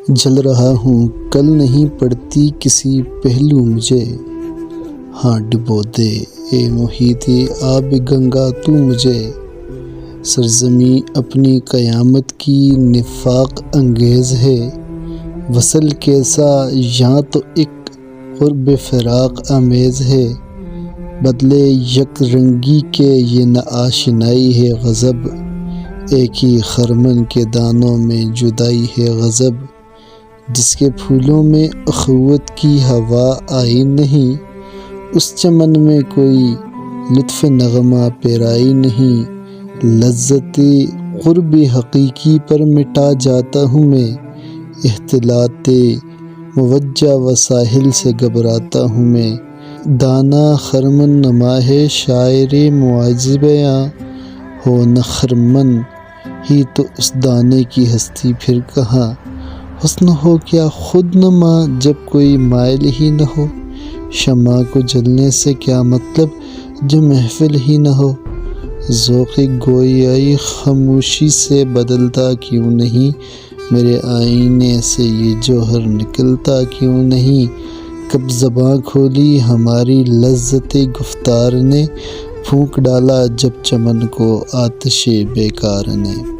جل رہا ہوں کل نہیں پڑتی کسی پہلو مجھے، ہاں ڈبو دے اے محیط آب گنگا تو مجھے۔ سرزمیں اپنی قیامت کی نفاق انگیز ہے، وصل کیسا یاں تو ایک قرب فراق آمیز ہے۔ بدلے یک رنگی کے یہ نہ آشنائی ہے غضب، ایک ہی خرمن کے دانوں میں جدائی ہے غضب۔ جس کے پھولوں میں اخوت کی ہوا آئی نہیں، اس چمن میں کوئی لطف نغمہ پیرائی نہیں۔ لذت قرب حقیقی پر مٹا جاتا ہوں میں، اختلاط موجہ و ساحل سے گھبراتا ہوں میں۔ دانا خرمن نما ہے شاعر مواعظ بیاں، ہو نہ خرمن ہی تو اس دانے کی ہستی پھر کہاں۔ حسن ہو کیا خود نما جب کوئی مائل ہی نہ ہو، شمع کو جلنے سے کیا مطلب جو محفل ہی نہ ہو۔ ذوق گویائی خاموشی سے بدلتا کیوں نہیں، میرے آئینے سے یہ جوہر نکلتا کیوں نہیں۔ کب زباں کھولی ہماری لذت گفتار نے، پھونک ڈالا جب چمن کو آتش بیکار نے۔